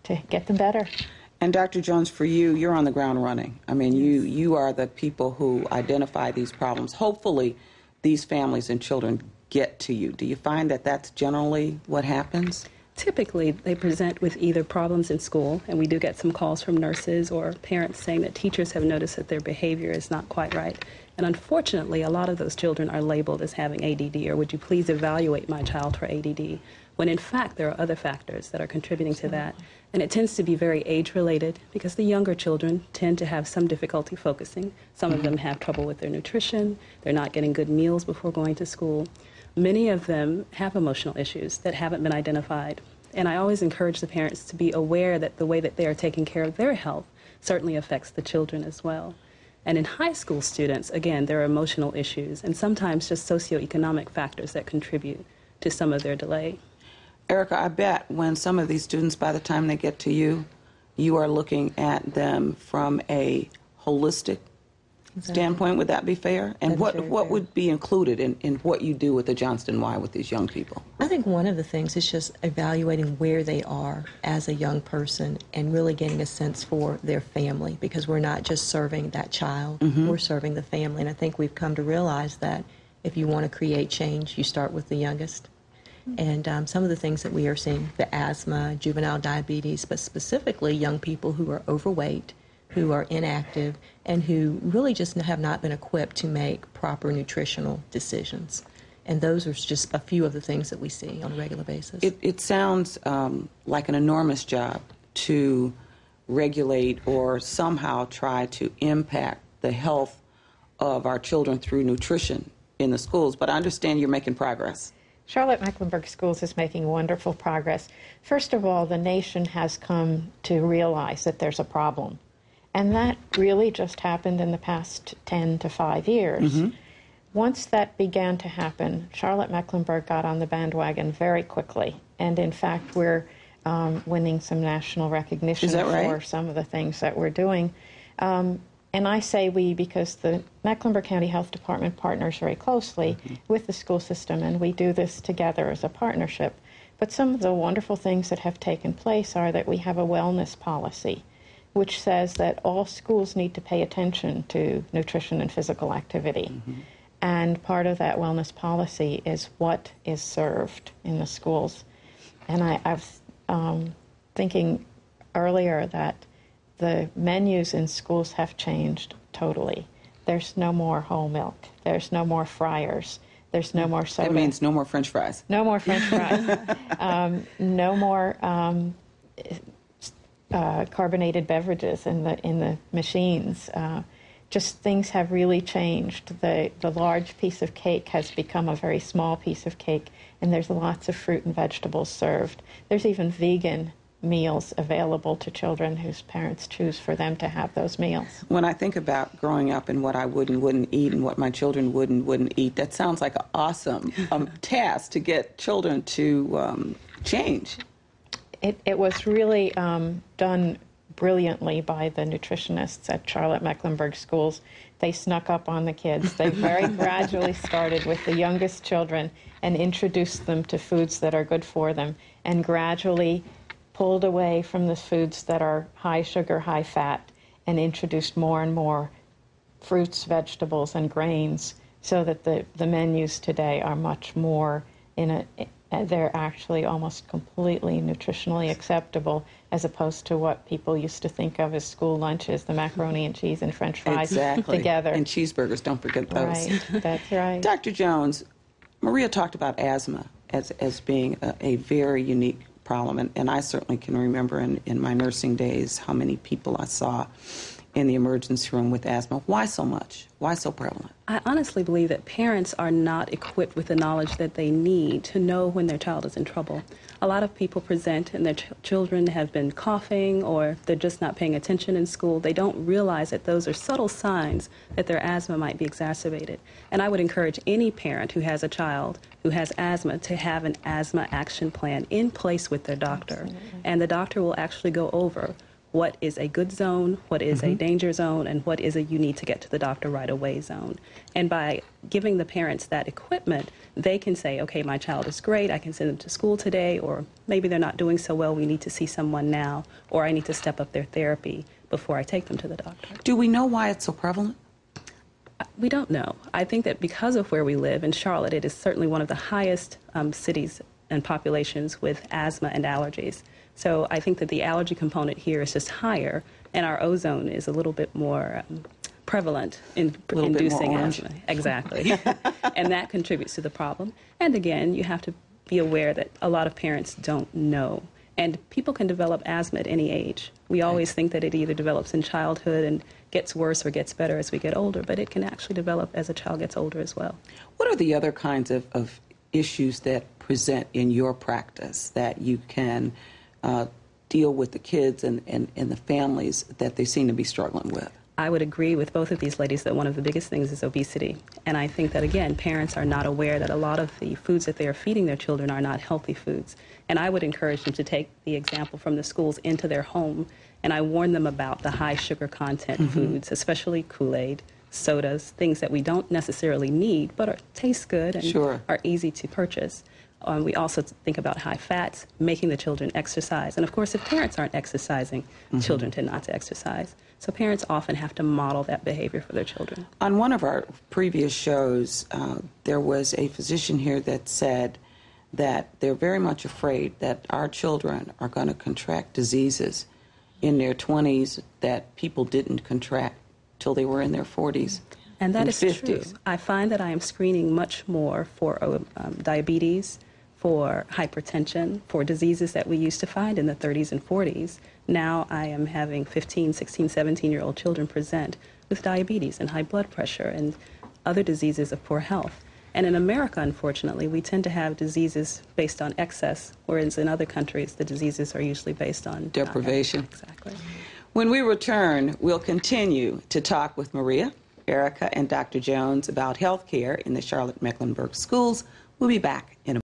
to get them better. And Dr. Jones, for you, you're on the ground running. I mean, you are the people who identify these problems. Hopefully, these families and children get to you. Do you find that that's generally what happens? Typically, they present with either problems in school, and we do get some calls from nurses or parents saying that teachers have noticed that their behavior is not quite right. And unfortunately, a lot of those children are labeled as having ADD, or would you please evaluate my child for ADD, when in fact there are other factors that are contributing to that. And it tends to be very age-related because the younger children tend to have some difficulty focusing. Some of them have trouble with their nutrition. They're not getting good meals before going to school. Many of them have emotional issues that haven't been identified. And I always encourage the parents to be aware that the way that they are taking care of their health certainly affects the children as well. And in high school students, again, there are emotional issues and sometimes just socioeconomic factors that contribute to some of their delay. Ericka, I bet when some of these students, by the time they get to you, you are looking at them from a holistic standpoint. Would that be fair? And what would be included in what you do with the Johnston Y with these young people? I think one of the things is just evaluating where they are as a young person and really getting a sense for their family, because we're not just serving that child, we're serving the family. And I think we've come to realize that if you want to create change, you start with the youngest. And some of the things that we are seeing, the asthma, juvenile diabetes, but specifically young people who are overweight, who are inactive, and who really just have not been equipped to make proper nutritional decisions. And those are just a few of the things that we see on a regular basis. It sounds like an enormous job to regulate or somehow try to impact the health of our children through nutrition in the schools, but I understand you're making progress. Charlotte Mecklenburg Schools is making wonderful progress. First of all, the nation has come to realize that there's a problem. And that really just happened in the past 10 to 5 years. Once that began to happen, Charlotte Mecklenburg got on the bandwagon very quickly. And in fact, we're winning some national recognition for some of the things that we're doing. And I say we because the Mecklenburg County Health Department partners very closely with the school system, and we do this together as a partnership. But some of the wonderful things that have taken place are that we have a wellness policy, which says that all schools need to pay attention to nutrition and physical activity. And part of that wellness policy is what is served in the schools. And I was thinking earlier that the menus in schools have changed totally. There's no more whole milk. There's no more fryers. There's no more soda. That means no more French fries. No more French fries. No more carbonated beverages in the machines. Just things have really changed. The large piece of cake has become a very small piece of cake, and there's lots of fruit and vegetables served. There's even vegan meals available to children whose parents choose for them to have those meals. When I think about growing up and what I would and wouldn't eat and what my children would and wouldn't eat, that sounds like an awesome task to get children to change. It was really done brilliantly by the nutritionists at Charlotte Mecklenburg Schools. They snuck up on the kids. They very gradually started with the youngest children and introduced them to foods that are good for them, and gradually pulled away from the foods that are high sugar, high fat, and introduced more and more fruits, vegetables, and grains, so that the menus today are much more they're actually almost completely nutritionally acceptable, as opposed to what people used to think of as school lunches, the macaroni and cheese and French fries together. And cheeseburgers, don't forget those. Right, that's right. Dr. Jones, Maria talked about asthma as being a very unique problem, and I certainly can remember in my nursing days how many people I saw in the emergency room with asthma. Why so much? Why so prevalent? I honestly believe that parents are not equipped with the knowledge that they need to know when their child is in trouble. A lot of people present and their children have been coughing, or they're just not paying attention in school. They don't realize that those are subtle signs that their asthma might be exacerbated. And I would encourage any parent who has a child who has asthma to have an asthma action plan in place with their doctor. Absolutely. And the doctor will actually go over what is a good zone, what is a danger zone, and what is a you need to get to the doctor right away zone. And by giving the parents that equipment, they can say, okay, my child is great, I can send them to school today, or maybe they're not doing so well, we need to see someone now, or I need to step up their therapy before I take them to the doctor. Do we know why it's so prevalent? We don't know. I think that because of where we live in Charlotte, it is certainly one of the highest cities and populations with asthma and allergies. So I think that the allergy component here is just higher, and our ozone is a little bit more prevalent in inducing asthma. Exactly. And that contributes to the problem. And again, you have to be aware that a lot of parents don't know. And people can develop asthma at any age. We always think that it either develops in childhood and gets worse or gets better as we get older, but it can actually develop as a child gets older as well. What are the other kinds of issues that present in your practice that you can deal with the kids and the families that they seem to be struggling with? I would agree with both of these ladies that one of the biggest things is obesity. And I think that, again, parents are not aware that a lot of the foods that they are feeding their children are not healthy foods. And I would encourage them to take the example from the schools into their home. And I warn them about the high sugar content foods, especially Kool-Aid, sodas, things that we don't necessarily need, but taste good and are easy to purchase. We also think about high fats, making the children exercise. And of course, if parents aren't exercising, children tend not to exercise. So parents often have to model that behavior for their children. On one of our previous shows, there was a physician here that said that they're very much afraid that our children are going to contract diseases in their 20s that people didn't contract till they were in their 40s. And that is 50s. true. I find that I am screening much more for diabetes, for hypertension, for diseases that we used to find in the 30s and 40s. Now I am having 15, 16, 17-year-old children present with diabetes and high blood pressure and other diseases of poor health. And in America, unfortunately, we tend to have diseases based on excess, whereas in other countries, the diseases are usually based on deprivation. Exactly. When we return, we'll continue to talk with Maria, Ericka, and Dr. Jones about health care in the Charlotte Mecklenburg schools. We'll be back in a